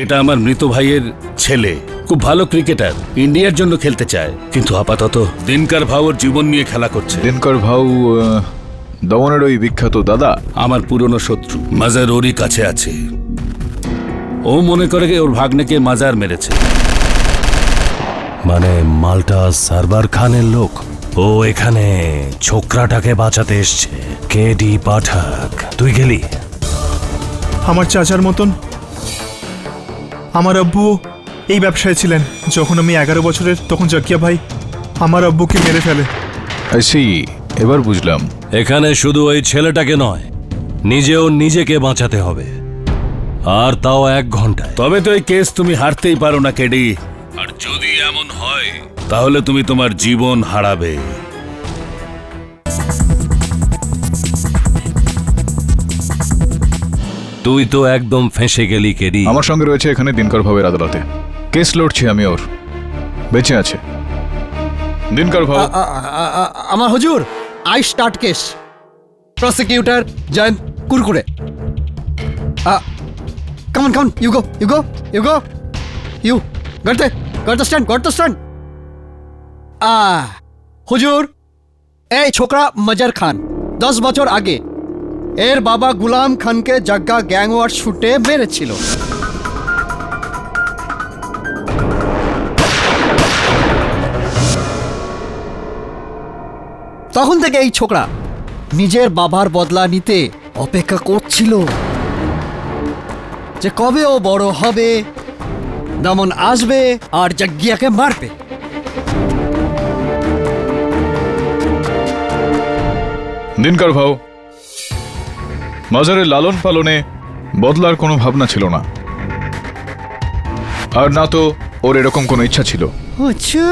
এটা আমার মৃত ভাইয়ের ছেলে, খুব ভালো ক্রিকেটার, ইন্ডিয়ার জন্য খেলতে চায়, কিন্তু আপাতত দিনকার ভাউর জীবন নিয়ে খেলা করছে। দিনকর ভাউ দমনের ওই বিখ্যাত দাদা? আমার পুরনো শত্রু, মাজার ওরই কাছে আছে। ও মনে করে ওর ভাগ্নেকে মাজার মেরেছে। মানে মালটা সারবার খানের লোক? ও এখানে ছোকরাটাকে বাঁচাতে এসছে। কেডি পাঠক, তুই গেলি? আমার চাচার মতন আমার আব্বু এই ব্যবসায় ছিলেন। যখন আমি 11 বছরের, তখন জাকিয়া ভাই আমার আব্বুকে মেরে ফেলে। আই সি, এবার বুঝলাম। এখানে শুধু ওই ছেলেটাকে নয়, নিজেও নিজেকে বাঁচাতে হবে, আর তাও 1 ঘন্টায়। তবে তো এই কেস তুমি হারতেই পারো না কেডি, আর যদি এমন হয় তাহলে তুমি তোমার জীবন হারাবে। তুই তো একদম ফেঁসে গেলি কেডি। আমার সঙ্গে রয়েছে এখানে দিনকর ভাবের আদালতে, কেস লড়ছি আমি, ওর বেঁচে আছে। দিনকর ভাব। আমার হুজুর, I start case. Prosecutor Jayant Kurkure. Come on come on, you go you go you go you got the stand. হুজুর, এই ছোকরা মজার খান 10 বছর আগে এর বাবা গুলাম খানকে জাগ্গা গ্যাংওয়ার শুটে মেরেছিল। তখন থেকে এই ছোকরা নিজের বাবার বদলা নিতে অপেক্ষা করছিল, যে কবে ও বড় হবে, দমন আসবে আর জাগ্গিয়াকে মারবে। দিনকর ভাও, মাজারের লালন পালনে বদলার কোনো ভাবনা ছিল না, আর না তো ওর এরকম কোনো ইচ্ছা ছিল। আচ্ছা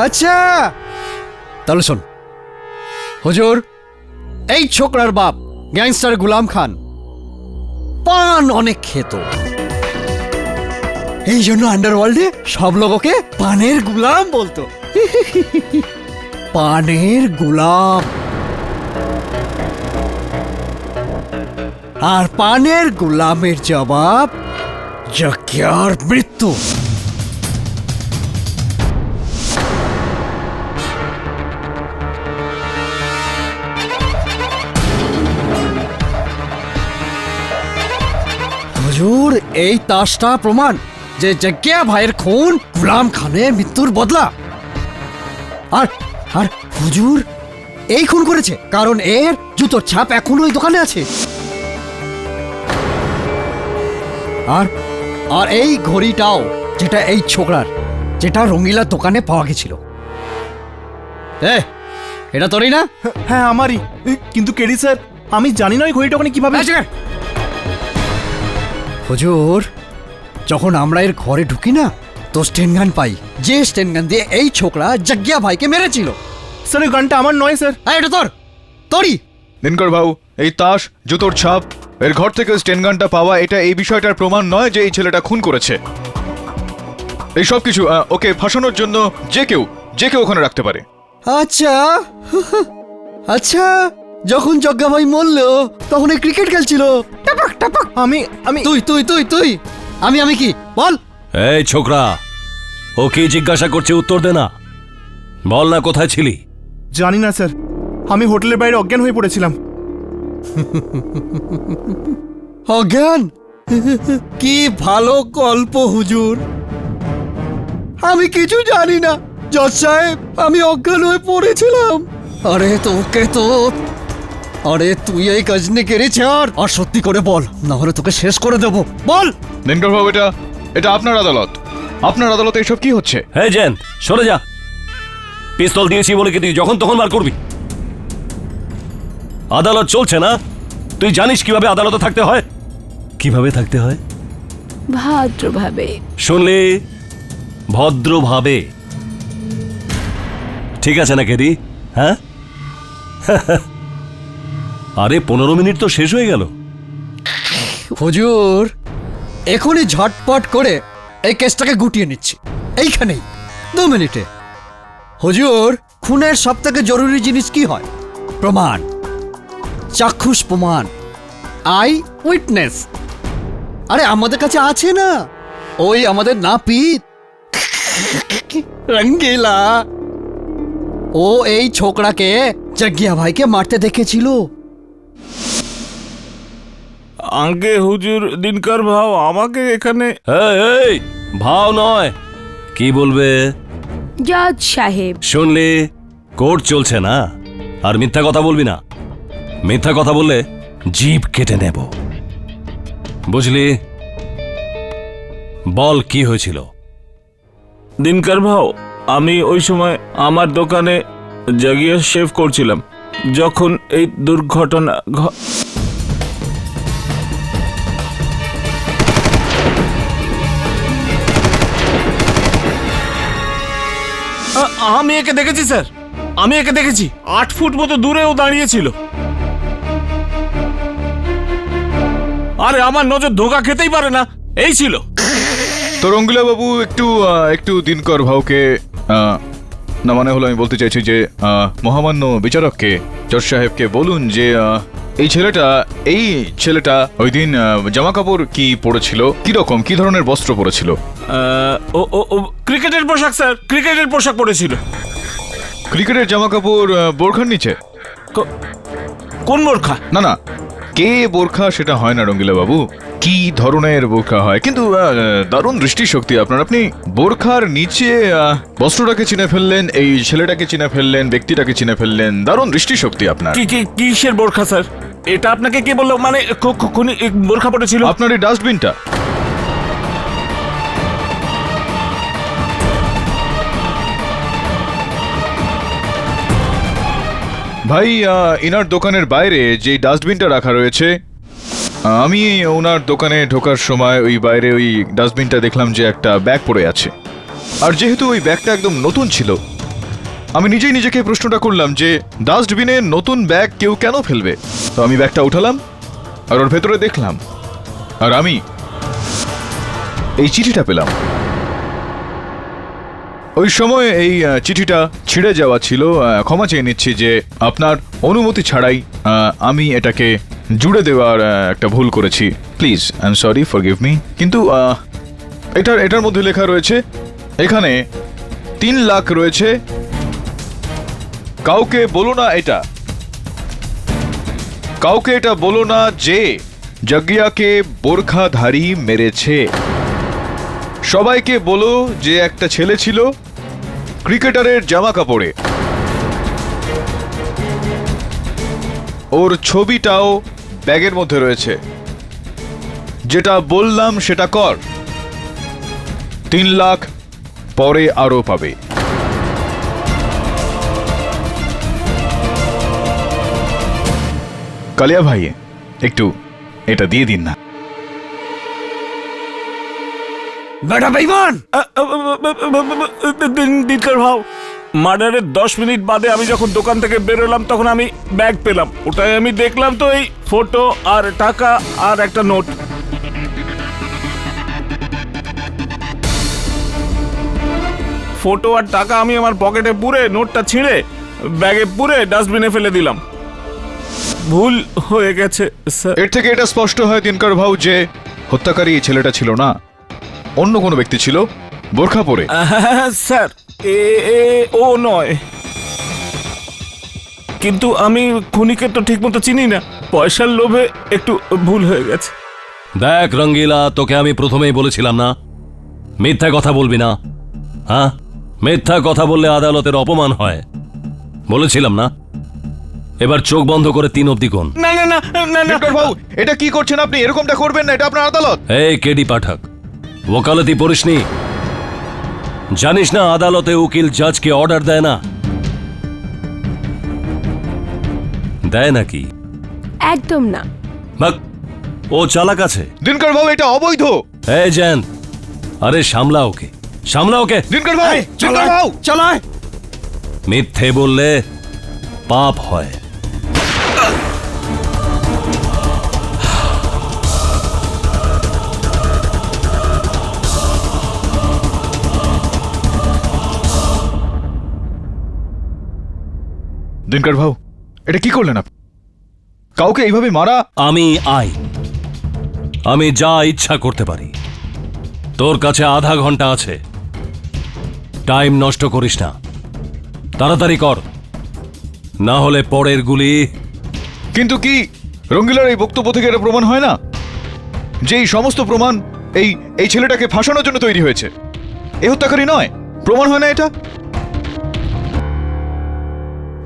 আচ্ছা, তাহলে শোন হুজুর, এই ছোকরার বাপ গ্যাংস্টার গুলাম খান পান অনেক খেত, এই জন্য আন্ডারওয়ার্ল্ডে সব লোক ওকে পানের গুলাম বলতো। পানের গুলাম। আর পানের গুলামের জবাব জাকিয়ার মৃত্যু। হুজুর, এই তাসটা প্রমাণ যে জাকিয়া ভাইয়ের খুন গুলাম খানের মৃত্যুর বদলা। আর আর হুজুর এই খুন করেছে কারণ এর জুতোর ছাপ এখনো ওই দোকানে আছে। আর আর এই ঘড়িটাও, যেটা এই ছোকরার, যেটা রঙিলা দোকানে পাওয়া গেছিল। এটা তোরই না? হ্যাঁ আমারই। কিন্তু কেডি স্যার, আমি জানি না ওই ঘড়িটা ওখানে কিভাবে। হুজুর, যখন আমরা এর ঘরে ঢুকি না, তো স্টেনগান পাই, যে স্টেনগান দিয়ে এই ছোকরা জাগ্গিয়া ভাইকে মেরেছিল। স্যার ওই গানটা আমার নয় স্যার। এটা তোরই। দিনকর ভাউ, এই তাস, জুতোর ছাপ, এর ঘর থেকে স্টেনগানটা পাওয়া, এটা এই বিষয়টার প্রমাণ নয় যে এই ছেলেটা খুন করেছে। এই সব কিছু ওকে ফাঁসানোর জন্য যে কেউ ওখানে রাখতে পারে। আচ্ছা আচ্ছা, যখন জগ্গা ভাই মরল তখন এই ক্রিকেট খেলছিল। টাপাক টাপাক। আমি তুই তুই তুই তুই আমি কি বল? এই ছোকরা, ও কি জিজ্ঞাসা করছে, উত্তর দে না। বল না, কোথায় ছিলি? জানি না স্যার, আমি হোটেলের বাইরে অজ্ঞান হয়ে পড়েছিলাম। অজ্ঞান? কি ভালো গল্প হুজুর। আমি কিছু জানি না জজ সাহেব, আমি অজ্ঞান হয়ে পড়েছিলাম। আরে তুই এই গজনিকে রে ছাড়, আর সত্যি করে বল, না হলে তোকে শেষ করে দেবো। বল। দিনকর ভাউ, এটা আপনার আদালত। আপনার আদালতে এসব কি হচ্ছে? হ্যাঁ জেন, সরে যা। পিস্তল দিয়েছি বলে কি তুই যখন তখন মার করবি? আদালত চলছে না, তুই জানিস কিভাবে আদালতে থাকতে হয়? কিভাবে থাকতে হয়? ভদ্রভাবে। শুনলি? ভদ্রভাবে। ঠিক আছে না কেডি? হ্যাঁ। আরে 15 মিনিট তো শেষ হয়ে গেল। হুজুর, এখনই ঝটপট করে এই কেসটাকে গুটিয়ে নিচ্ছি, এইখানেই 2 মিনিটে। হুজুর, খুনের সব থেকে জরুরি জিনিস কি হয়? প্রমাণ, চাক্ষুষ প্রমাণ, আই উইটনেস। আরে আমাদের কাছে আছে না, ওই আমাদের নাপিত রঙ্গিলা, ও এই ছোকরাকে জগ্গিয়া ভাইকে মারতে দেখেছিল। আঙ্কে হুজুর দিনকার ভাও আমাকে এখানে এই ভাও নয়, কি বলবে? জজ সাহেব, শুনলি, কোর্ট চলছে না, আর মিথ্যা কথা বলবি না। মিথ্যা কথা বললে জিভ কেটে নেব, বুঝলি? বল, কি হয়েছিল? দিনকার ভাও, আমি ওই সময় আমার দোকানে জাগিয়া শেভ করছিলাম যখন এই দুর্ঘটনা আমি একে দেখেছি স্যার, আমি একে দেখেছি 8 ফুট মতো দূরেও দাঁড়িয়েছিল। আরে আমার নজর ধোঁকা খেতেই পারে না, এই ছিল। তো রঙ্গিলা বাবু একটু দিনকর ভাউকে না, মানে হলো আমি বলতে চাইছি যে মহামান্য বিচারককে, জজ সাহেবকে বলুন যে এই ছেলেটা ওই দিন জামা কাপড় কি পরেছিল, কি ধরনের বস্ত্র পরেছিল? ও ও ও ক্রিকেটের পোশাক স্যার, ক্রিকেটের পোশাক পরেছিল। ক্রিকেটের জামা কাপড় বোরখার নিচে? কোন বোরখা? না, কে বোরখা সেটা হয় না রঙ্গিলা বাবু, কি ধরনের বোরখা হয়। কিন্তু দারুণ দৃষ্টিশক্তি আপনার, আপনি বোরখার নিচে বস্ত্রটাকে চিনে ফেললেন, এই ছেলেটাকে চিনে ফেললেন, ব্যক্তিটাকে চিনে ফেললেন, দারুণ দৃষ্টিশক্তি আপনার। কিসের বোরখা স্যার? এটা আপনাকে কে বললো? মানে বোরখা পড়েছিল আপনার এই ডাস্টবিনটা। ভাই, ইনার দোকানের বাইরে যে ডাস্টবিনটা রাখা রয়েছে, আমি ওনার দোকানে ঢোকার সময় ওই বাইরে ওই ডাস্টবিনটা দেখলাম যে একটা ব্যাগ পড়ে আছে। আর যেহেতু ওই ব্যাগটা একদম নতুন ছিল, আমি নিজেই নিজেকে প্রশ্নটা করলাম যে ডাস্টবিনে নতুন ব্যাগ কেউ কেন ফেলবে। তো আমি ব্যাগটা উঠালাম আর ওর ভেতরে দেখলাম, আর আমি এই চিঠিটা পেলাম। ওই সময় এই চিঠিটা ছিঁড়ে যাওয়া ছিল। ক্ষমা চেয়ে নিচ্ছি যে আপনার অনুমতি ছাড়াই আমি এটাকে জুড়ে দেওয়ার একটা ভুল করেছি। Please, I am sorry, forgive me. কিন্তু এটার মধ্যে লেখা রয়েছে, এখানে 3 লাখ রয়েছে, কাউকে বলো না এটা, কাউকে এটা বলো না যে জগ্গিয়াকে বোরখাধারী মেরেছে। সবাইকে বলো যে একটা ছেলে ছিল ক্রিকেটারের জামা কাপড়ে, ওর ছবিটাও ব্যাগের মধ্যে রয়েছে। যেটা বললাম সেটা কর, 3 লাখ পরে আরো পাবে। কালিয়া ভাই, একটু এটা দিয়ে দিন না। বেটা বেঈমান, দিনকার ভাও, মার্ডারের 10 মিনিট বাদে আমি যখন দোকান থেকে বেরোলাম তখন আমি ব্যাগ পেলাম। ওটাই আমি দেখলাম তো এই ফটো আর টাকা আর একটা নোট। ফটো আর টাকা আমি আমার পকেটে পুরে, নোটটা ছিঁড়ে ব্যাগে পুরে ডাস্টবিনে ফেলে দিলাম। ভুল হয়ে গেছে স্যার। এর থেকে এটা স্পষ্ট হয় দিনকর ভাউ যে হত্যাকারী এই ছেলেটা ছিল না, অন্য কোনো ব্যক্তি ছিল বোরখা পরে। স্যার, ও নয়, কিন্তু আমি খুনিকে তো ঠিক মতো চিনি না, পয়সার লোভে একটু ভুল হয়ে গেছে। দেখ রঙ্গিলা, তোকে আমি প্রথমেই বলেছিলাম না, মিথ্যা কথা বলবি না। হ্যাঁ, মিথ্যা কথা বললে আদালতের অপমান হয়, বলেছিলাম না? এবার চোখ বন্ধ করে 3 অবধি কোন। না না না না না দিনকর ভাউ, এটা কি করছেন আপনি? এরকমটা করবেন না, এটা আপনার আদালত। এই কেডি পাঠক, ওকালতি পড়িসনি? জানিস না আদালতে উকিল জাজকে অর্ডার দেয় না? দেয় নাকি? একদম না। বাক, ও চালাক আছে। দিনকর ভাউ, এটা অবৈধ। এই জ্যান, আরে সামলা ওকে, সামলা ওকে। দিনকর ভাউ, দিনকর ভাউ, চালায়। মিথ্যে বললে পাপ হয়। দিনকর ভাউ, এটা কি করলেন আপনি? কাউকে এইভাবে মারা? আমি আইন, আমি যা ইচ্ছা করতে পারি। তোর কাছে আধা ঘন্টা আছে, টাইম নষ্ট করিস না, তাড়াতাড়ি কর, না হলে পরের গুলি। কিন্তু কি রঙ্গিলার এই বক্তব্য থেকে এটা প্রমাণ হয় না যে এই সমস্ত প্রমাণ এই এই ছেলেটাকে ফাঁসানোর জন্য তৈরি হয়েছে? এ হত্যাকারী নয়, প্রমাণ হয় না এটা?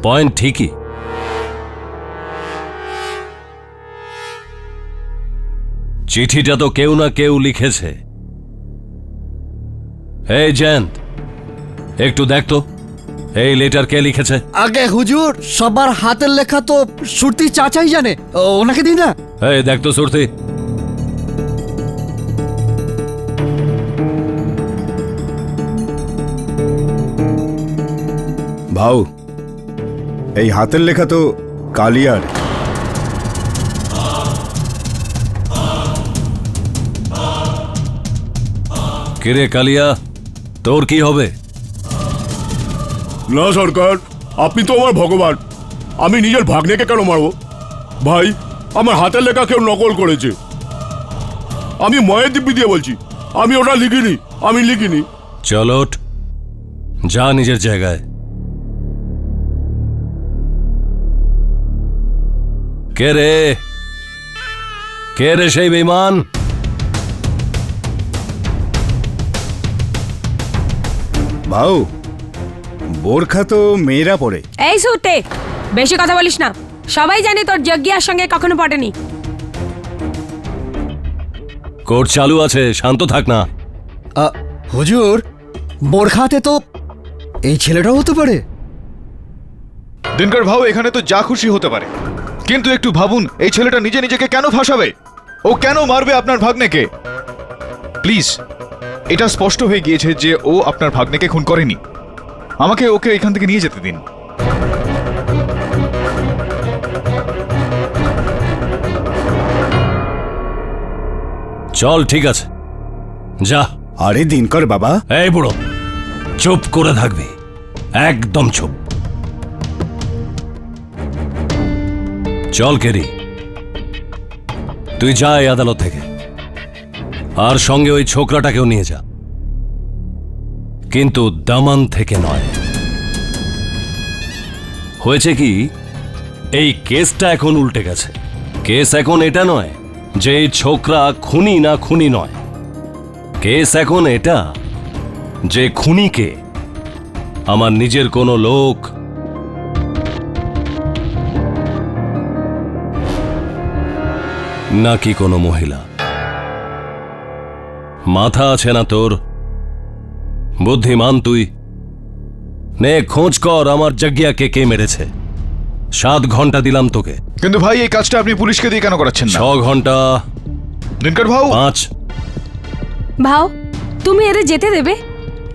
পয়েন্ট ঠিকই, চিঠিটা তো কেউ না কেউ লিখেছে। এই জয়ন্ত, একটু দেখ তো এই লেটার কে লিখেছে। আগে হুজুর, সবার হাতের লেখা তো সুরতি চাচাই জানে, ওনাকে দিই না। এই দেখ তো সুরতি। ভাও, এই হাতের লেখা তো কালিয়ার। কিরে কালিয়া, তোর কি হবে? না সরকার, আপনি তো আমার ভগবান, আমি নিজের ভাগ্নেকে কেন মারবো? ভাই, আমার হাতের লেখা কেউ নকল করেছে। আমি ময়ের দিব্যি দিয়ে বলছি, আমি ওটা লিখিনি, আমি লিখিনি। চল ওঠ, যা নিজের জায়গায়। কে রে, কে রে সেই বেঈমান? ভাও, বোরখা তো মেয়েরা পরে। এই সুতে, বেশি কথা বলিস না। সবাই জানে তোর যজ্ঞিয়ার সঙ্গে কখনো পটেনি। কোর্ট চালু আছে, শান্ত থাক না। হুজুর, বোরখাতে তো এই ছেলেটাও হতে পারে। দিনকর ভাও, এখানে তো যা খুশি হতে পারে, কিন্তু একটু ভাবুন এই ছেলেটা নিজে নিজেকে কেন ফাঁসাবে? ও কেন মারবে আপনার ভাগ্নেকে? প্লিজ, এটা স্পষ্ট হয়ে গিয়েছে যে ও আপনার ভাগ্নেকে খুন করেনি। আমাকে ওকে এখান থেকে নিয়ে যেতে দিন। চল, ঠিক আছে, যা। আরে দিনকর বাবা, এই বুড়ো, চুপ করে থাকবি, একদম চুপ। চল কেরি, তুই যা এই আদালত থেকে, আর সঙ্গে ওই ছোকরাটাকেও নিয়ে যা, কিন্তু দামান থেকে নয়। হয়েছে কি, এই কেসটা এখন উল্টে গেছে। কেস এখন এটা নয় যে এই ছোকরা খুনি না খুনি নয়, কেস এখন এটা যে খুনিকে আমার নিজের কোনো লোক নাকি কোনো মহিলা। মাথা আছে না তোর? বুদ্ধিমান তুই, নে খোঁজ কর আমার যজ্ঞিয়াকে কে মেরেছে। 7 ঘন্টা দিলাম তোকে। কিন্তু ভাই, এই কাজটা আপনি পুলিশকে দিয়ে কেন করাচ্ছেন না? 6 ঘন্টা। দিনকর ভাও, 5। ভাও, তুমি এরে যেতে দেবে?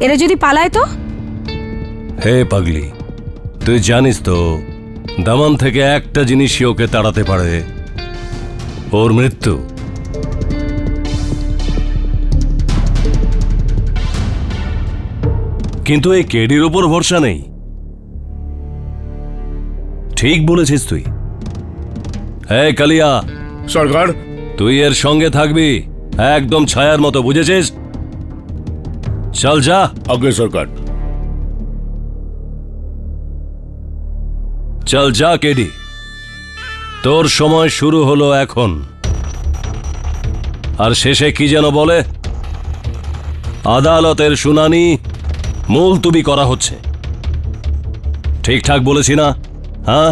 এরা যদি পালায় তো? হে পাগলি, তুই জানিস তো দামান থেকে একটা জিনিসই ওকে তাড়াতে পারে, ওর মৃত্যু। কিন্তু এই কেডির ওপর ভরসা নেই। ঠিক বলেছিস তুই। হে কালিয়া, সরকার, তুই এর সঙ্গে থাকবি, একদম ছায়ার মতো, বুঝেছিস? চল যা। আগে সরকার। চল যা কেডি, তোর সময় শুরু হলো এখন। আর শেষে কি যেন বলে, আদালতের শুনানি মুলতুবি করা হচ্ছে। ঠিকঠাক বলেছি না? হ্যাঁ?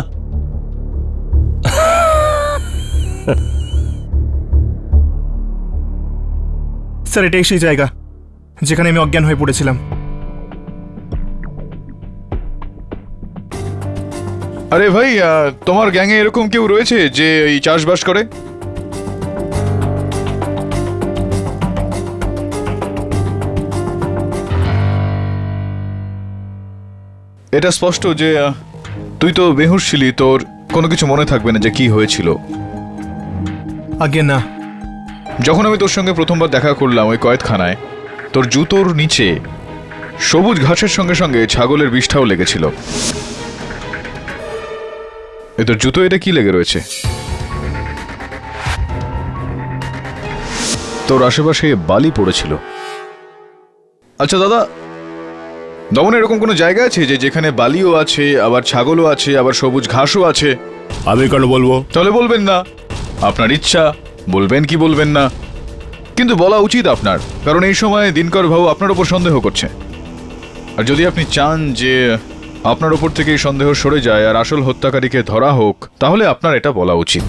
স্যার, এটাই সেই জায়গা যেখানে আমি অজ্ঞান হয়ে পড়েছিলাম। আরে ভাই, তোমার গ্যাংয়ে এরকম কেউ রয়েছে যে এই চাষবাস করে? এটা স্পষ্ট যে তুই তো বেহুশ ছিলি, তোর কোনো কিছু মনে থাকবে না যে কি হয়েছিল। আগে না। যখন আমি তোর সঙ্গে প্রথমবার দেখা করলাম ওই কয়েদখানায়, তোর জুতোর নিচে সবুজ ঘাসের সঙ্গে সঙ্গে ছাগলের বিষ্ঠাও লেগেছিল। তোর জুতো এটা কি লেগে রয়েছে? তোর আশেপাশে বালি পড়েছিল। আচ্ছা দাদা, দমনে এরকম কোনো জায়গা আছে যে যেখানে বালিও আছে, আবার ছাগলও আছে, আবার সবুজ ঘাসও আছে? আমি কেন বলবো? তাহলে বলবেন না, আপনার ইচ্ছা, বলবেন কি বলবেন না, কিন্তু বলা উচিত আপনার, কারণ এই সময় দিনকর বাবু আপনার উপর সন্দেহ করছে। আর যদি আপনি চান যে আপনার উপর থেকে এই সন্দেহ সরে যায় আর আসল হত্যাকারীকে ধরা হোক, তাহলে আপনার এটা বলা উচিত।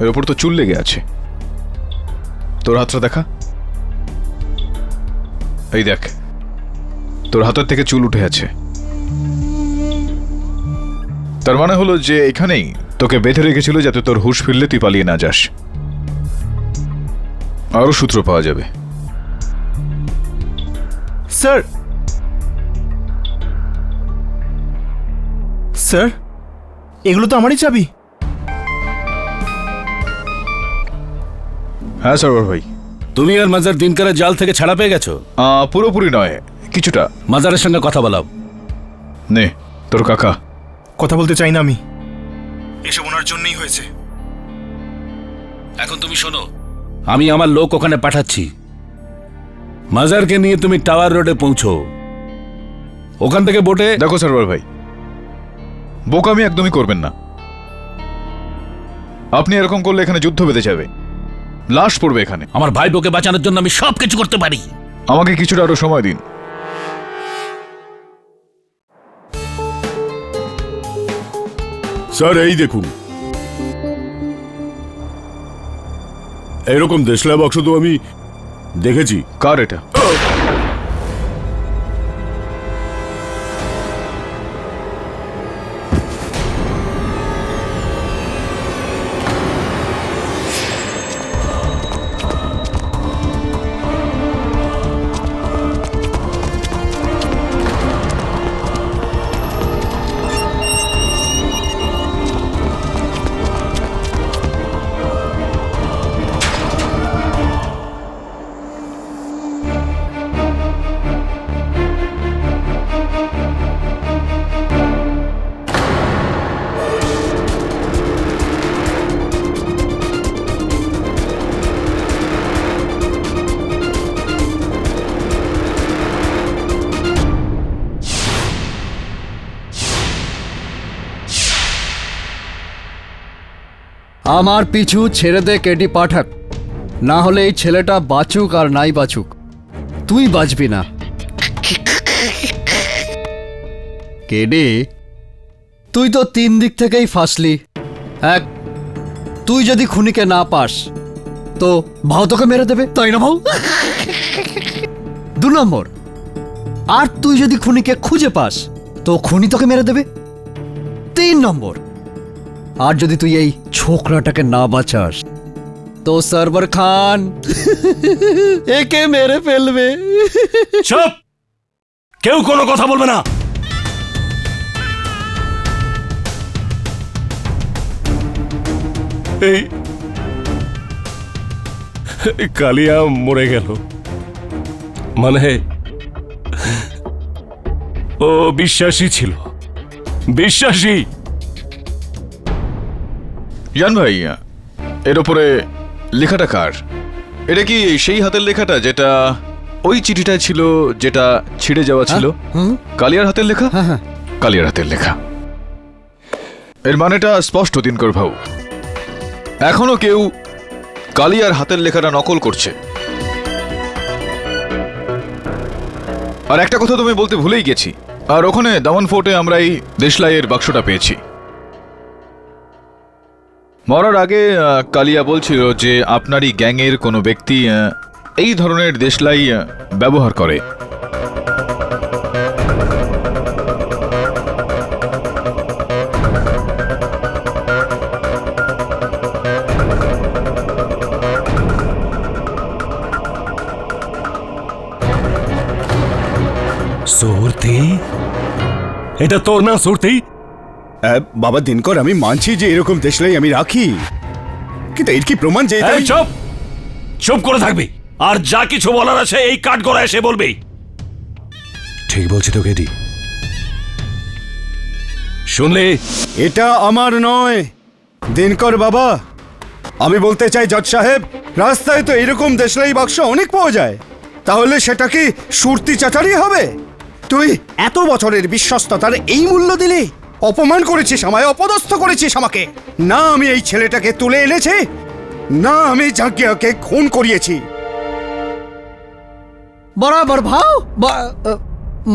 এর উপর তো চুল লেগে আছে। তোর হাতটা দেখা, এই দেখ, তোর হাতের থেকে চুল উঠে আছে। তার মানে হলো যে এখানেই তোকে বেঁধে রেখেছিল যাতে তোর হুঁশ ফিরলে তুই পালিয়ে না যাস। আরো সূত্র পাওয়া যাবে। স্যার, স্যার, এগুলো তো আমারই চাবি। হ্যাঁ সরোবর ভাই। তুমি আর মাজার দিনকারের জাল থেকে ছাড়া পেয়ে গেছো? পুরোপুরি নয়, কিছুটা। মাজারের সঙ্গে কথা বলাও। নে তোর কাকা। কথা বলতে চাই না আমি, এসব ওনার জন্যই হয়েছে। এখন তুমি শোনো, আমি আমার লোক ওখানে পাঠাচ্ছি। মাজারকে নিয়ে তুমি টাওয়ার রোডে পৌঁছো। ওখান থেকে বোটে। দেখো সরোবর ভাই, বোকামি একদমই করবেন না। আপনি এরকম করলে এখানে যুদ্ধ বেঁধে যাবে, লাশ পড়বে এখানে। আমার ভাই বোকে বাঁচানোর জন্য আমি সবকিছু করতে পারি। আমাকে কিছুটা আরো সময় দিন। স্যার এই দেখুন, এরকম দেশলাই বাক্স তো আমি দেখেছি। কার এটা? আমার পিছু ছেড়ে দে কেডি পাঠক, না হলে এই ছেলেটা বাঁচুক আর নাই বাঁচুক, তুই বাঁচবি না। কেডি, তুই তো 3 দিক থেকেই ফাঁসলি। এক, তুই যদি খুনিকে না পাস তো ভাও তোকে মেরে দেবে, তাই না ভাও? 2 নম্বর, আর তুই যদি খুনিকে খুঁজে পাস তো খুনি তোকে মেরে দেবে। 3 নম্বর, আর যদি তুই এই ছোকরাটাকে না বাঁচাস তো সরবর খান একে মেরে ফেলবে। চুপ! কেউ কোনো কথা বলবে না। এই কালিয়া মরে গেল, মানে ও বিশ্বাসী ছিল, বিশ্বাসী। জান ভাই, এর উপরে লেখাটা কার? এটা কি সেই হাতের লেখাটা যেটা ওই চিঠিটা ছিল, যেটা ছিঁড়ে যাওয়া ছিল? কালিয়ার হাতের লেখা? হ্যাঁ। কালিয়ার হাতের লেখা। এর মানেটা স্পষ্ট দিনকর ভাউ, এখনো কেউ কালিয়ার হাতের লেখাটা নকল করছে। আর একটা কথা তুমি বলতে ভুলেই গেছি, আর ওখানে দামন ফোর্টে আমরা এই দেশলাইয়ের বাক্সটা পেয়েছি। মরার আগে কালিয়া বলছিল যে আপনারই গ্যাংয়ের কোনো ব্যক্তি এই ধরনের দেশলাই ব্যবহার করে। সুরতি, এটা তোর না সুরতি? বাবা দিনকর, আমি মানছি যে এরকম দেশলাই আমি রাখি, কিন্তু এর কি প্রমাণ যে এই চুপ, চুপ করে থাকবি, আর যা কিছু বলার আছে এই কাঠ গড়া এসে বলবি। ঠিক বলছি তো কেডি, শুনলি? এটা আমার নয় দিনকর বাবা। আমি বলতে চাই জজ সাহেব, রাস্তায় তো এরকম দেশলাই বাক্স অনেক পাওয়া যায়, তাহলে সেটা কি সুরতি চাচারই হবে? তুই এত বছরের বিশ্বস্ততার এই মূল্য দিলি? অপমান করেছিস আমায়, অপদস্থ করেছিস আমাকে। না আমি এই ছেলেটাকে তুলে এনেছি, না আমি জাকিয়াকে খুন করিয়েছি। বরাবর ভাও,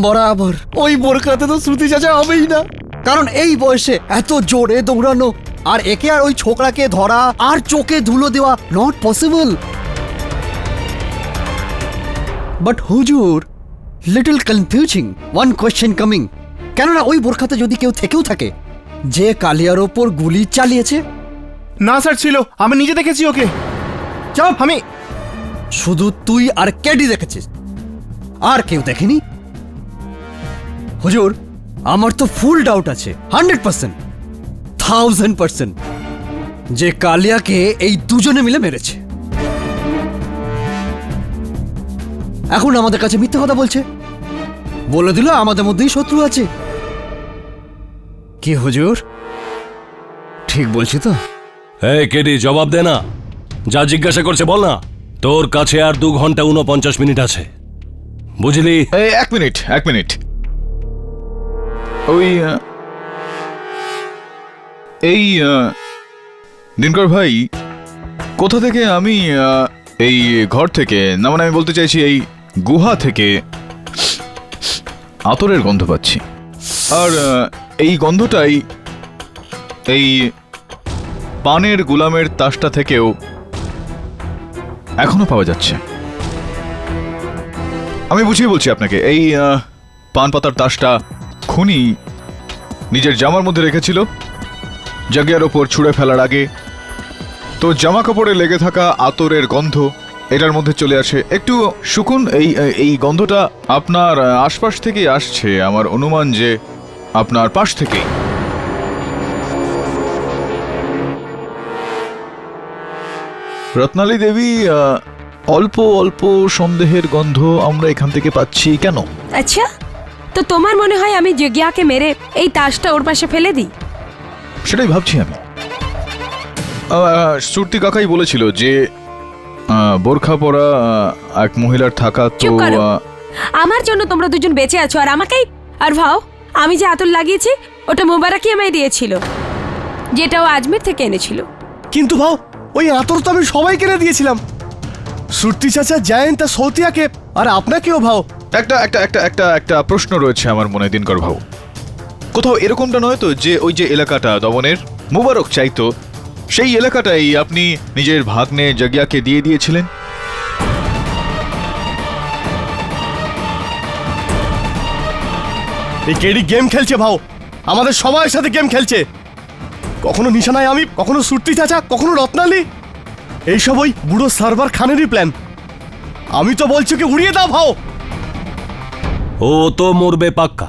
বরাবর ওই বোরখাতে তো শ্রুতি চাচা হবেই না, কারণ এই বয়সে এত জোরে দৌড়ানো আর একে আর ওই ছোকরাকে ধরা আর চোখে ধুলো দেওয়া নট পসিবল। বাট হুজুর, little confusing one question coming. কেননা ওই বোরখাতে যদি কেউ থেকেও থাকে যে কালিয়ার ওপর গুলি চালিয়েছে? না স্যার, ছিল, আমি নিজে দেখেছি ওকে। চাপ, আমি শুধু তুই আর কেডি দেখেছিস, আর কেউ দেখেনি? হুজুর, আমার তো ফুল ডাউট আছে, 100%, 1000%, যে কালিয়াকে এই দুজনে মিলে মেরেছে। এখন আমাদের কাছে মিথ্যা কথা বলছে, বলে দিল আমাদের মধ্যেই শত্রু আছে। কি হুজুর, ঠিক বলছি তো? এই কেডি, জবাব দে না, যা জিজ্ঞাসা করছে বল না। তোর কাছে আর 2 ঘন্টা 49 মিনিট আছে, বুঝলি? এক মিনিট। ওই এই দিনকর ভাই, কোথা থেকে আমি এই ঘর থেকে, না মানে আমি বলতে চাইছি এই গুহা থেকে আতরের গন্ধ পাচ্ছি, আর এই গন্ধটাই এই পানের গুলামের তাসটা থেকেও এখনো পাওয়া যাচ্ছে। আমি বুঝিয়ে বলছি আপনাকে, এই পান পাতার তাসটা খুনি নিজের জামার মধ্যে রেখেছিল জাগিয়ার ওপর ছুঁড়ে ফেলার আগে। তো জামা কাপড়ে লেগে থাকা আতরের গন্ধ এটার মধ্যে চলে আসে। একটু শুকুন, এই গন্ধটা আপনার আশপাশ থেকেই আসছে, আমার অনুমান যে আপনার পাশ থেকেই। রত্নালী দেবী, অল্প অল্প সন্দেহের গন্ধ আমরা এখান থেকে পাচ্ছি কেন? আচ্ছা, তো তোমার মনে হয় আমি যজ্ঞাকে মেরে এই তাসটা ওর পাশে ফেলে দিই? সেটাই ভাবছি আমি। সুরতি কাকাই বলেছিল যে বোরখা পরা এক মহিলার থাকা। তো চুপ করো। আমার জন্য তোমরা দুজন বেঁচে আছো, আর আমাকেই। আর ভাও, আমি যে আতর লাগিয়েছি ওটা মোবারকই আমায় দিয়েছিল, যেটা ও আজমের থেকে এনেছিল। কিন্তু ভাও, ওই আতর তো আমি সবাই কিনে দিয়েছিলাম, শ্রুতি চাচা, জয়ন্ত, সৌতিয়াকে, আর আপনাকেও। ভাও, একটা প্রশ্ন রয়েছে আমার মনে দিনকর ভাও। কোথাও এরকমটা নয় তো যে ওই যে এলাকাটা দমনের মুবারক চাইতো, সেই এলাকাটাই আপনি নিজের ভাগ্নে জাগিয়াকে দিয়ে দিয়েছিলেন? এই কেডি গেম খেলছে ভাও, আমাদের সবার সাথে গেম খেলছে। কখনো নিশানায় আমি, কখনো শ্রুতি চাচা, কখনো রত্নালী। এইসব ওই বুড়ো সার্ভার খানেরই প্ল্যান। আমি তো বলছি কি উড়িয়ে দাও ভাও। ও তো মরবে পাক্কা,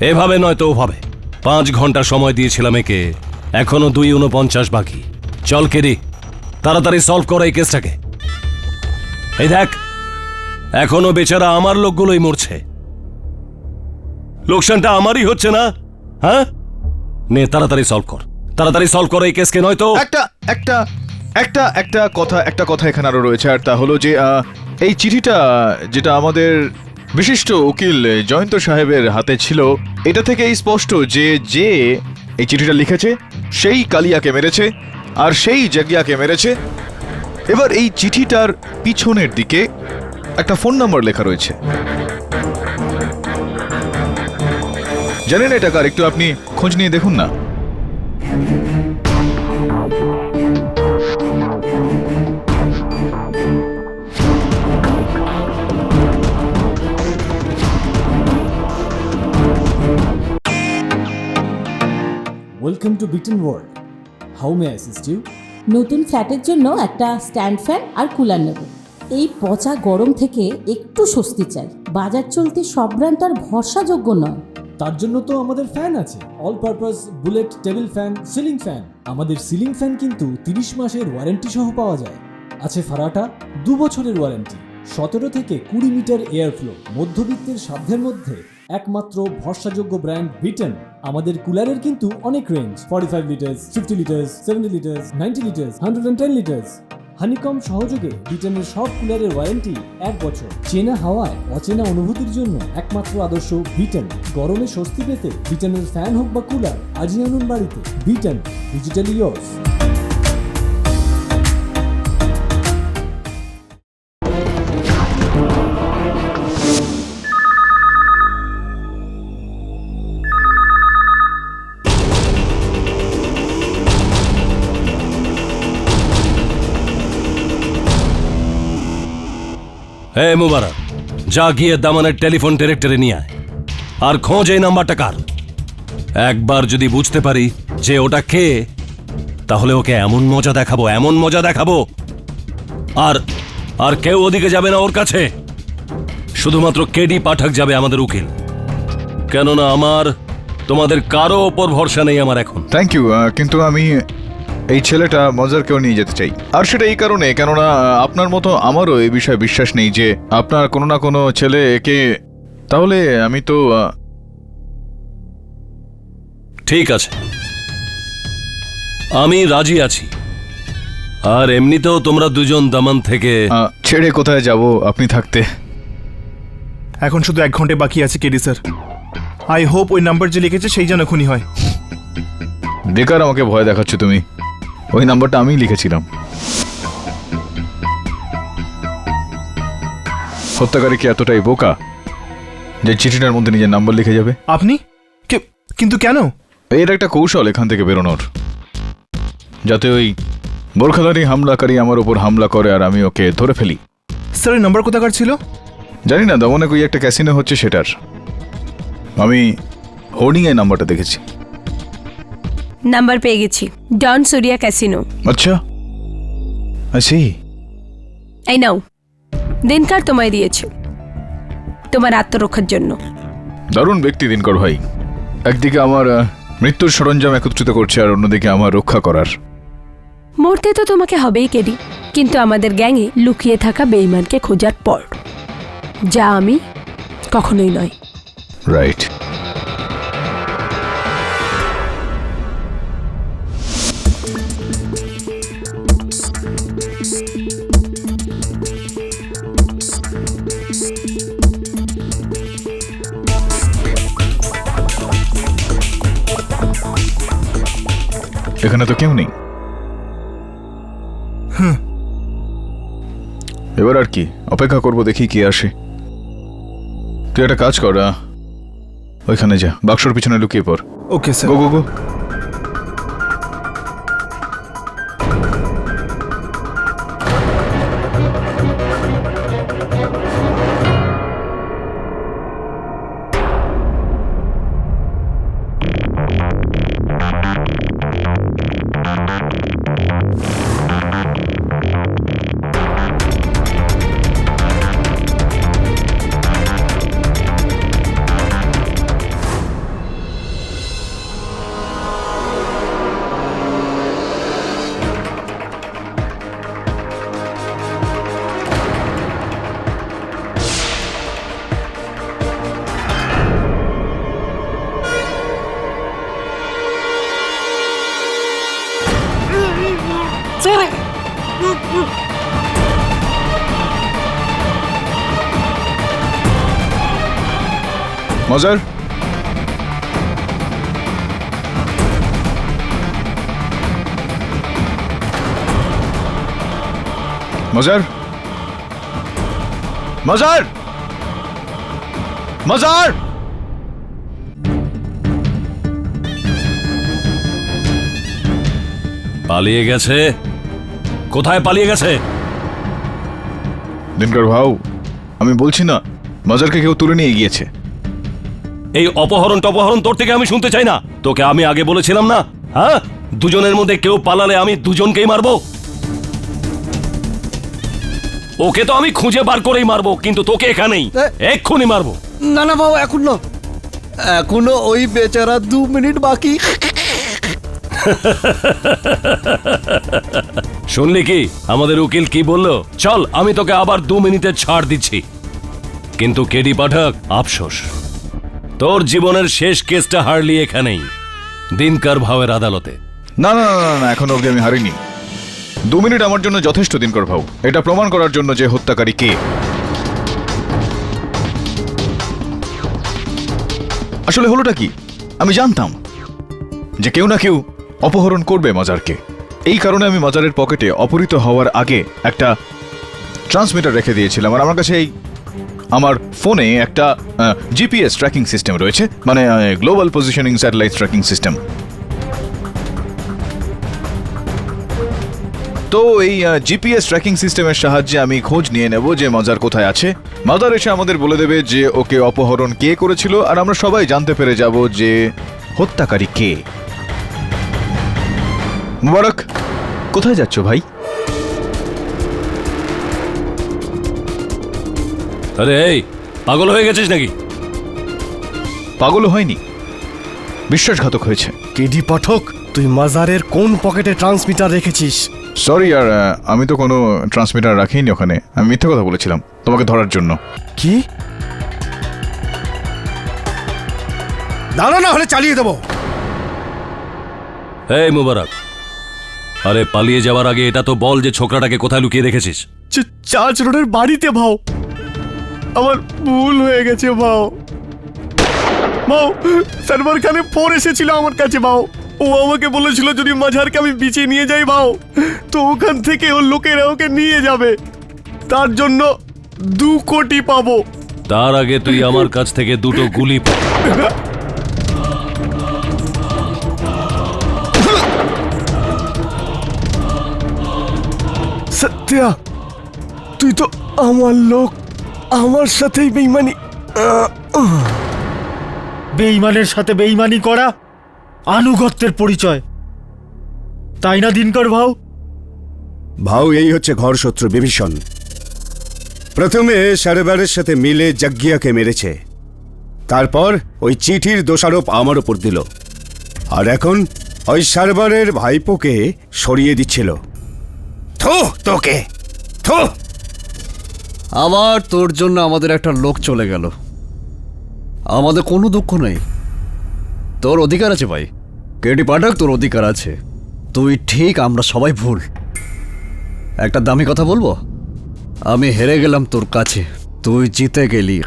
এভাবে নয় তো ওভাবে। 5 ঘন্টা সময় দিয়েছিলাম একে, এখনো 2:49 বাকি। চল কেডি, তাড়াতাড়ি সলভ কর এই কেসটাকে। এই দেখ, এখনো বেচারা আমার লোকগুলোই মরছে, লোকসানটা আমারই হচ্ছে না? হ্যাঁ, নে তাড়াতাড়ি সলভ কর এই কেসকে, নয় তো। একটা কথা এখানে আরো রয়েছে, আর তা হলো যে এই চিঠিটা যেটা আমাদের বিশিষ্ট উকিল জয়ন্ত সাহেবের হাতে ছিল, এটা থেকে স্পষ্ট যে এই চিঠিটা লিখেছে সেই কালিয়াকে মেরেছে আর সেই জাগিয়াকে মেরেছে। এবার এই চিঠিটার পিছনের দিকে একটা ফোন নাম্বার লেখা রয়েছে। জানেন এটা কার? একটু আপনি খোঁজ নিয়ে দেখুন না। ওয়েলকাম টু বিটেন world, how may I assist you? নতুন ফ্ল্যাটের জন্য একটা স্ট্যান্ড ফ্যান আর কুলার নেব। এই পচা গরম থেকে একটু স্বস্তি চাই। বাজার চলতে সব ব্র্যান্ড আর ভরসাযোগ্য নয়। তার জন্য তো আমাদের ফ্যান আছে, all purpose bullet table fan, ceiling fan. আমাদের সিলিং ফ্যান কিন্তু 30 মাসের ওয়ারেন্টি সহ পাওয়া যায়। আছে ফারাটা 2 বছরের ওয়ারেন্টি, 17 থেকে 20 মিটার এয়ার ফ্লো, মধ্যবিত্তের সাধ্যের মধ্যে একমাত্র ভরসাযোগ্য ব্র্যান্ড বিটন। আমাদের কুলারের কিন্তু অনেক range, 45 litres, 50 litres, 70 litres, 90 litres, 110 litres. Honeycomb সহযোগে বিটনের সব কুলারের ওয়ারেন্টি 1 বছর। চেনা হাওয়ায় অচেনা অনুভূতির জন্য একমাত্র আদর্শ বিটন। গরমে স্বস্তি পেতে বিটনের ফ্যান হোক বা কুলার, আজই আনুন বাড়িতে। বিটন, ডিজিটালি ইয়োর্স। হে মুবারক, যা গিয়ে দামানের টেলিফোন ডিরেক্টরে নিয়ে আয় আর খোঁজ এই নাম্বারটা কার। একবার যদি বুঝতে পারি যে ওটা কে, তাহলে ওকে এমন মজা দেখাবো, এমন মজা দেখাবো, আর আর কেউ ওদিকে যাবে না ওর কাছে। শুধুমাত্র কেডি পাঠক যাবে, আমাদের উকিল। কেননা আমার তোমাদের কারো ওপর ভরসা নেই আমার এখন। থ্যাংক ইউ, কিন্তু আমি এই ছেলেটা মজারকেও নিয়ে যেতে চাই। আর সেটা এই কারণে, কেননা আপনার মতো আমারও এই বিষয়ে বিশ্বাস নেই যে আপনার কোনো না কোনো ছেলে একে, তাহলে আমি তো ঠিক আছে, আমি রাজি আছি। আর এমনিতেও তোমরা দুজন দামান থেকে ছেড়ে কোথায় যাব আপনি থাকতে। এখন শুধু 1 ঘন্টা বাকি আছে কেডি স্যার। আই হোপ ওই নাম্বার যে লিখেছে সেই যেন খুনি হয়। বেকার আমাকে ভয় দেখাচ্ছ তুমি। ওই নাম্বারটা আমিই লিখেছিলাম। হত্যাকারী কি এতটাই বোকা যে চিঠিটার মধ্যে নিজের নাম্বার লিখে যাবে? আপনি কিন্তু কেন? এর একটা কৌশল এখান থেকে বেরোনোর, যাতে ওই বোরখাধারী হামলাকারী আমার উপর হামলা করে আর আমি ওকে ধরে ফেলি। স্যার ওই নাম্বার কোথাকার ছিল? জানি না, দমনে কই একটা ক্যাসিনো হচ্ছে সেটার। আমি হোর্ডিং এ নাম্বারটা দেখেছি। নাম্বার পেয়ে গেছি, ডন সুরিয়া ক্যাসিনো। আচ্ছা, আছি। এই নাও, দিনকার তোমায় দিয়েছে তোমার আত্মরক্ষার জন্য। দারুণ ব্যক্তি দিনকর ভাই। একদিকে আমার মৃত্যুর সরঞ্জাম একত্রিত করছে আর অন্যদিকে আমার রক্ষা করার। মরতে তো তোমাকে হবেই কেডি, কিন্তু আমাদের গ্যাংয়ে লুকিয়ে থাকা বেঈমানকে খোঁজার পর, যা আমি কখনোই নয়। রাইট। এখানে তো কেউ নেই। এবার আর কি, অপেক্ষা করবো, দেখি কি আসে। তুই একটা কাজ কর, ওইখানে যা, বাক্সর পিছনে লুকিয়ে পড়। Okay sir. Go go go. মজার, মজার, মজার, মজার। পালিয়ে গেছে? কোথায় পালিয়ে গেছে? দিনকর ভাও, আমি বলছি না মজারকে কেউ তুলে নিয়ে গিয়েছে। এই অপহরণ টপহরণ তোর থেকে আমি শুনতে চাই না। তোকে আমি আগে বলেছিলাম না, হ্যাঁ, দুজনের মধ্যে কেউ পালালে আমি দুজনকেই মারবো। ওকে তো আমি খুঁজে বার করেই মারবো, কিন্তু তোকে এখানেই এক্ষুনি মারবো। না না বাবু, এখনো ওই বেচারা 2 মিনিট বাকি। শুনলি কি আমাদের উকিল কি বললো? চল, আমি তোকে আবার 2 মিনিটের ছাড় দিচ্ছি, কিন্তু কেডি পাঠক, আফসোস, তোর জীবনের শেষ কেসটা হারলি এখানেই, দিনকার ভাওয়ের আদালতে। না না না না, এখনো অবধি আমি হারিনি। 2 মিনিট আমার জন্য যথেষ্ট, দিনকর ভাউ, এটা প্রমাণ করার জন্য যে হত্যাকারী কে। আসলে হলোটা কি, আমি জানতাম যে কেউ না কেউ অপহরণ করবে মাজারকে। এই কারণে আমি মাজারের পকেটে অপহৃত হওয়ার আগে একটা ট্রান্সমিটার রেখে দিয়েছিলাম, আর আমার কাছে আমার ফোনে একটা জিপিএস ট্র্যাকিং সিস্টেম রয়েছে, মানে global positioning satellite tracking system. তো এই জিপিএস ট্র্যাকিং সিস্টেমের সাহায্যে আমি খোঁজ নিয়ে নেব যে মাজার কোথায় আছে। মাজার এসে আমাদের বলে দেবে যে ওকে অপহরণ কে করেছিল, আর আমরা সবাই জানতে পেরে যাব যে হত্যাকারী কে। মুবারক, কোথায় যাচ্ছ ভাই? আরে এই, পাগল হয়ে গেছিস নাকি? পাগল হয়নি, বিশ্বাসঘাতক হয়েছে। কেডি পাঠক, তুই মাজারের কোন পকেটে ট্রান্সমিটার রেখেছিস? সরি আর আমি তো কোনো ট্রান্সমিটার রাখিনি ওখানে, আমি মিথ্যে কথা বলেছিলাম তোমাকে ধরার জন্য। কি? দাঁড়া, না হলে চালিয়ে দেবো। এই মুবারক, আরে পালিয়ে যাওয়ার আগে এটা তো বল যে ছোকরাটাকে কোথায় লুকিয়ে রেখেছিস। চার্চ রোডের বাড়িতে ভাও, আমার ভুল হয়ে গেছে ভাও। সারওয়ার খানে ফোন এসেছিল আমার কাছে ভাও, ও আমাকে বলেছিল যদি মাঝারকে আমি বিছিয়ে নিয়ে যাই ভাও, তো ওখান থেকে ওর লোকেরা ওকে নিয়ে যাবে, তার জন্য 2 কোটি পাবো। তার আগে তুই আমার কাছ থেকে 2টো গুলি পা। সত্যা, তুই তো আমার লোক, আমার সাথেই বেইমানি। বেইমানের সাথে বেইমানি করা আনুগত্যের পরিচয়, তাই না দিনকর ভাও? ভাও, এই হচ্ছে ঘর শত্রু বিভীষণ। প্রথমে সারবারের সাথে মিলে যজ্ঞিয়াকে মেরেছে, তারপর ওই চিঠির দোষারোপ আমার উপর দিল, আর এখন ওই সারবারের ভাইপোকে সরিয়ে দিচ্ছিল। থু তোকে, থু। আবার তোর জন্য আমাদের একটা লোক চলে গেল, আমাদের কোনো দুঃখ নেই, তোর অধিকার আছে ভাই। কেডি পাঠক, তোর অধিকার আছে, তুই ঠিক, আমরা সবাই ভুল। একটা দামি কথা বলবো, আমি হেরে গেলাম তোর কাছে, তুই জিতে গেলি।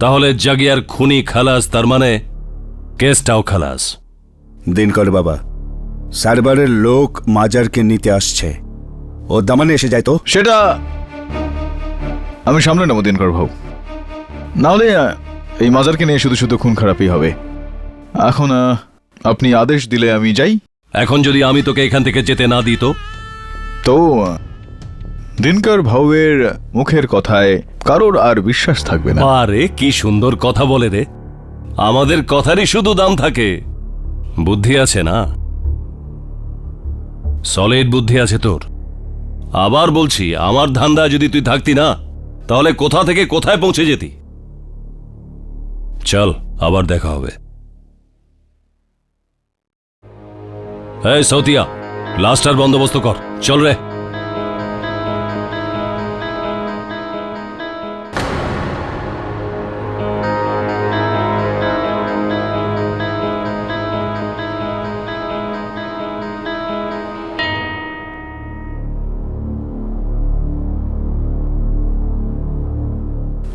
তাহলে জাগিয়ার খুনি খালাস, তার মানে কেসটাও খালাস। দিনকর বাবা, সারবারের লোক মাজারকে নিতে আসছে, ও দামানে এসে যায় তো। সেটা আমি সামনে নেব দিনকর ভাউ, নাহলে এই মাজারকে নিয়ে শুধু শুধু খুন খারাপই হবে। এখন আপনি আদেশ দিলে আমি যাই। এখন যদি আমি তোকে এখান থেকে যেতে না দিই তো দিনকর ভাউয়ের মুখের কথায় কারোর আর বিশ্বাস থাকবে না। আরে কি সুন্দর কথা বলে রে, আমাদের কথারই শুধু দাম থাকে। বুদ্ধি আছে না, সলিড বুদ্ধি আছে তোর। আবার বলছি, আমার ধান্দা যদি তুই থাকতি না, তাহলে কোথা থেকে কোথায় পৌঁছে যেতি। চল, আবার দেখা হবে। এই সৌতিয়া, লাস্টার বন্দোবস্ত কর, চল রে।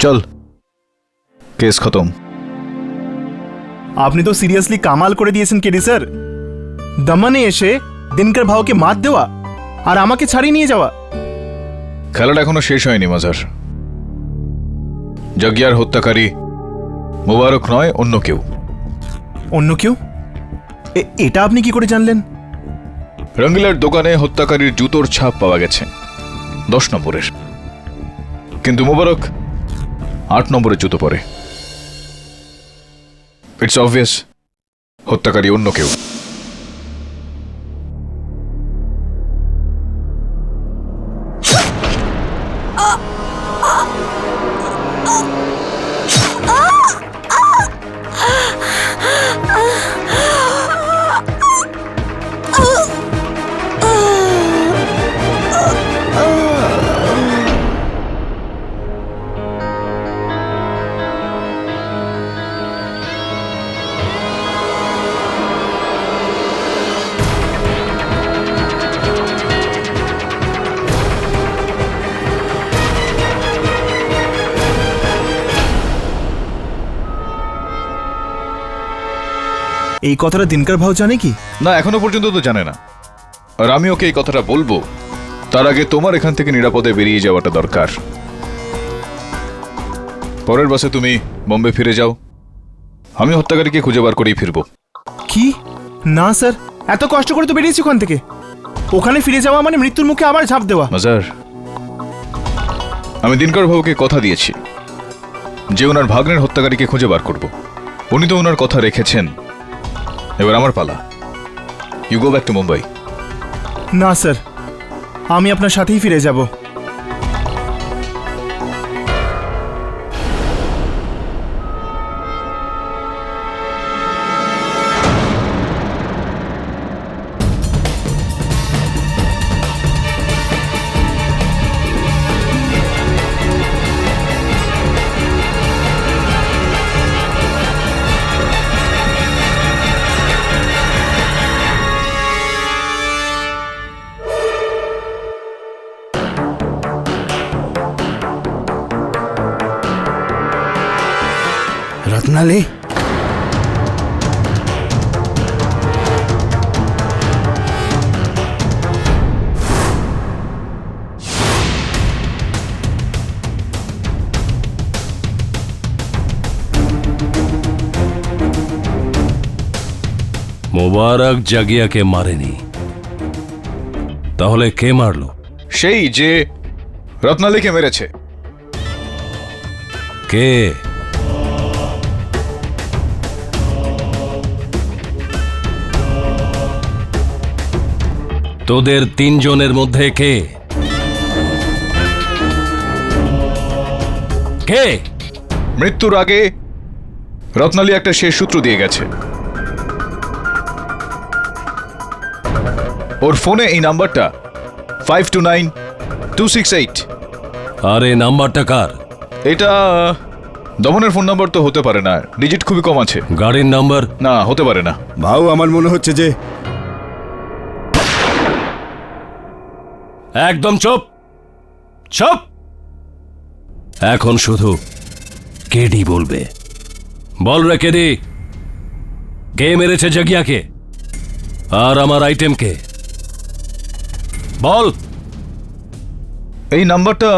চল, কেস খতম। আপনি তো সিরিয়াসলি কামাল করে দিয়েছেন কেডি স্যার, দমনে এসে দিনকর ভাওকে মাত দেওয়া আর আমাকে ছাড়িয়ে নিয়ে যাওয়া। খেলাটা এখনো শেষ হয়নি মাজার। যজ্ঞিয়ার হত্যাকারী মুবারক নয়, অন্য কেউ। অন্য কেউ? এটা আপনি কি করে জানলেন? রঙ্গিলার দোকানে হত্যাকারীর জুতোর ছাপ পাওয়া গেছে, 10 নম্বরের, কিন্তু মুবারক 8 নম্বরের জুতো পরে। ইটস অবভিয়াস হত্যাকারী অন্য কেউ। এই কথাটা দিনকার ভাও জানে কি? না, এখনো পর্যন্ত তো জানে না। আর আমি ওকে এই কথাটা বলবো, তার আগে তোমার এখান থেকে নিরাপদে বেরিয়ে যাওয়াটা দরকার। পরের বাসে তুমি বোম্বে ফিরে যাও, আমি হত্যাকারীকে খুঁজে বার করেই ফিরবো। কি? না স্যার, এত কষ্ট করে তো বেরিয়েছি ওখান থেকে। ওখানে ফিরে যাওয়া মানে মৃত্যুর মুখে আবার ঝাঁপ দেওয়া। মাজার, আমি দিনকর বাবুকে কথা দিয়েছি যে ওনার ভাগ্নের হত্যাকারীকে খুঁজে বার করব। উনি তো ওনার কথা রেখেছেন। এবার আমার পালা। You go back to Mumbai. না স্যার, আমি আপনার সাথেই ফিরে যাব। রত্নালী, মোবারক জাগিয়াকে মারেনি, তাহলে কে মারলো? সেই যে রত্নালীকে মেরেছে। কে? তোদের তিনজনের মধ্যে কে? কে? মৃত্যুর আগে রত্নালী একটা শেষ সূত্র দিয়ে গেছে। ওর ফোনে এই নাম্বারটা 529268। আর এই নাম্বারটা কার? এটা দমনের ফোন নাম্বার তো হতে পারে না, ডিজিট খুবই কম আছে। গাড়ির নাম্বার? না, হতে পারে না। ভাও আমার মনে হচ্ছে যে একদম চুপ, চুপ। এখন শুধু কেডি বলবে। বল রে কেডি, কে মেরেছে জাগিয়াকে আর আমার আইটেমকে? বল। এই নাম্বারটা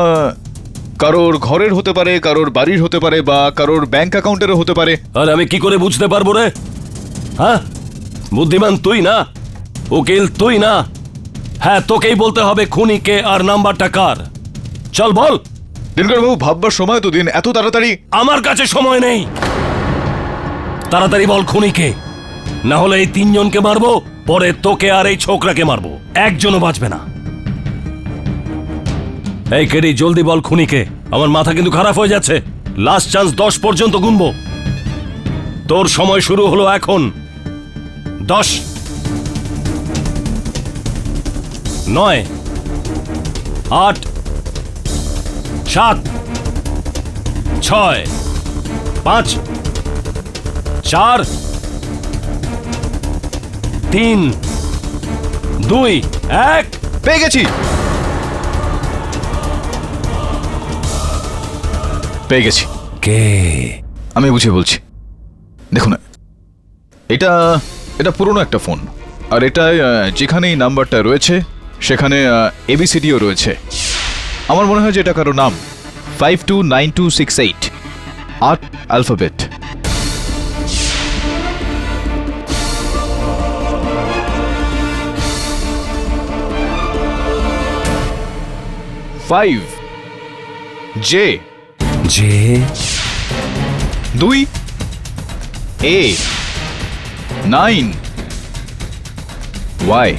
কারোর ঘরের হতে পারে, কারোর বাড়ির হতে পারে, বা কারোর ব্যাংক অ্যাকাউন্টেরও হতে পারে। আর আমি কি করে বুঝতে পারবো রে? হ্যাঁ, বুদ্ধিমান তুই না, উকিল তুই না। হ্যাঁ, তোকেই বলতে হবে খুনি কে আর নাম্বারটা কার। চল বল। দিনকর বাবু, ভাববার সময় তো দিন। এত তাড়াতাড়ি? আমার কাছে সময় নেই। তাড়াতাড়ি বল খুনি কে, না হলে এই তিনজনকে মারবো, পরে তোকে আর এই ছোকরাকে মারবো, একজনও বাঁচবে না। এই কেডি, জলদি বল খুনিকে। আমার মাথা কিন্তু খারাপ হয়ে যাচ্ছে। লাস্ট চান্স 10 পর্যন্ত গুনবো। তোর সময় শুরু হলো এখন। 10, 9, 8, 7, 6, 5, 4, 3, 2, 1। পেয়ে গেছি, পেয়ে গেছি। কে? আমি বুঝিয়ে বলছি। দেখুন, এটা পুরনো একটা ফোন, আর এটা যেখানে এই নাম্বারটা রয়েছে সেখানে ABCDও রয়েছে। আমার মনে হয় যে এটা কারো নাম। 529268, 8 alphabet. Five J, 2 A, 9 Y,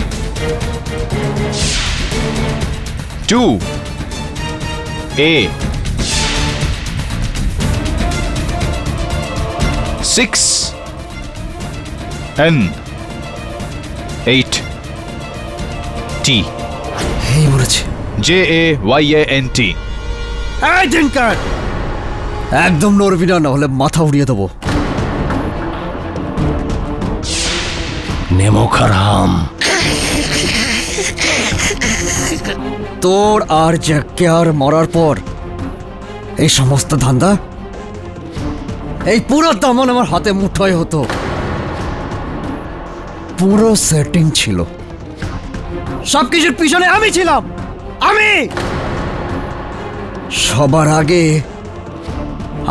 2 A, 6 N, 8 T, এই বলেছে JAYANT। এই দিনকার, একদম নড়বি না, হলে মাথা উড়িয়ে দেবো। নেমোখারাম। তোর আর জাকিয়ার মরার পর এই সমস্ত ধান্দা, এই পুরো দামন আমার হাতে মুঠোয় হতো। পুরো সেটিং ছিল, সবকিছুর পিছনে আমি ছিলাম। আমি সবার আগে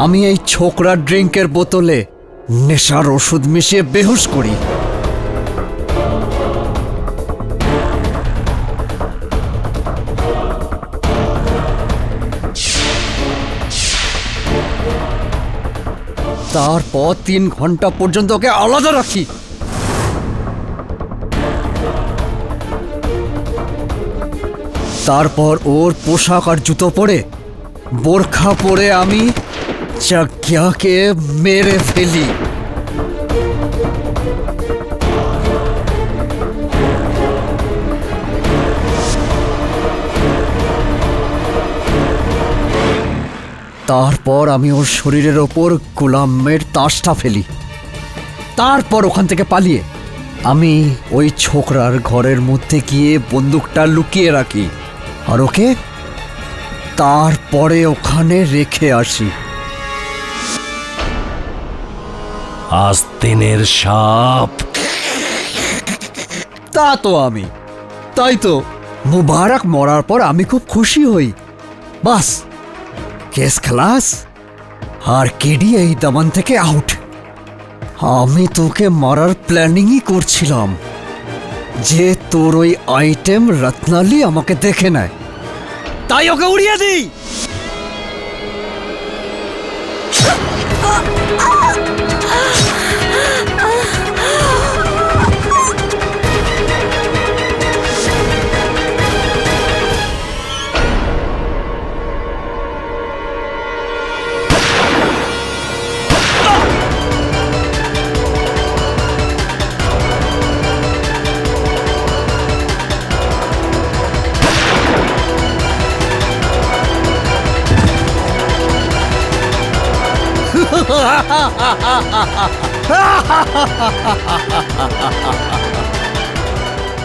আমি এই ছোকরার ড্রিঙ্কের বোতলে নেশার ওষুধ মিশিয়ে বেহুশ করি। তারপর 3 ঘন্টা পর্যন্ত ওকে আলাদা রাখি। তারপর ওর পোশাক আর জুতো পরে, বোরখা পরে আমি যজ্ঞাকে মেরে ফেলি। তারপর আমি ওর শরীরের ওপর গোলামের তাসটা ফেলি। তারপর ওখান থেকে পালিয়ে আমি ওই ছোকরার ঘরের মধ্যে গিয়ে বন্দুকটা লুকিয়ে রাখি আর ওকে তারপরে ওখানে রেখে আসি। আস্তিনের সাপ। তা তো আমি, তাই তো মুবারক মরার পর আমি খুব খুশি হই। বাস কেস খালাস, আর কেডি এই দামান থেকে আউট। আমি তোকে মারার প্ল্যানিংই করছিলাম যে তোর ওই আইটেম রত্নালি আমাকে দেখে নেয়, তাই ওকে উড়িয়ে দিই।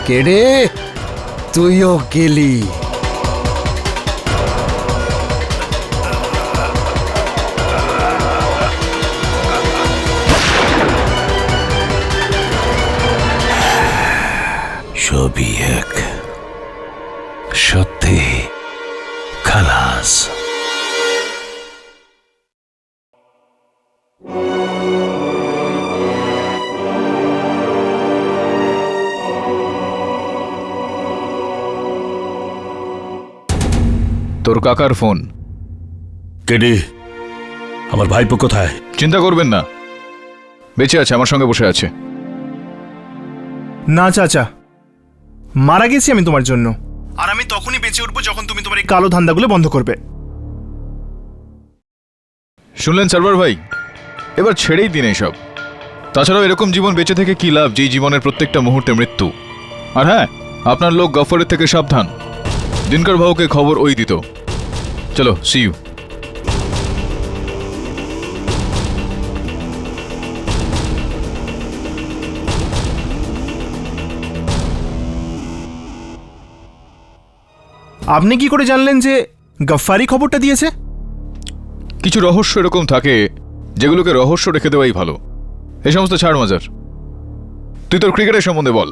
কেডে তুইও গেলি। ছবি এক, সত্যি খালাস। তোর কাকার ফোন। কেডি, আমার ভাইপো কোথায়? চিন্তা করবেন না, বেঁচে আছে, আমার সঙ্গে বসে আছে। না চাচা, মারা গেছি আমি তোমার জন্য, আর আমি তখনই বেঁচে উঠবো যখন তুমি তোমার এই কালো ধান্দাগুলো বন্ধ করবে। শুনলেন সার্ভার ভাই, এবার ছেড়েই দিন এইসব। তাছাড়াও এরকম জীবন বেঁচে থেকে কি লাভ, যেই জীবনের প্রত্যেকটা মুহূর্তে মৃত্যু। আর হ্যাঁ, আপনার লোক গফরের থেকে সাবধান। দিনকর ভাউকে খবর ওই দিত। চলো, সি ইউ। আপনি কি করে জানলেন যে গফফারি খবরটা দিয়েছে? কিছু রহস্য এরকম থাকে যেগুলোকে রহস্য রেখে দেওয়াই ভালো। এই সমস্ত ছাড় মাজার। তুই তোর ক্রিকেটের সম্বন্ধে বল।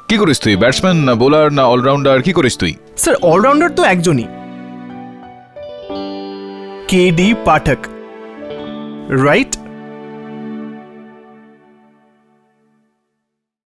কি করিস তুই? ব্যাটসম্যান না বোলার না অলরাউন্ডার? কি করিস তুই? স্যার, অলরাউন্ডার তো একজনই, কেডি পাঠক, রাইট?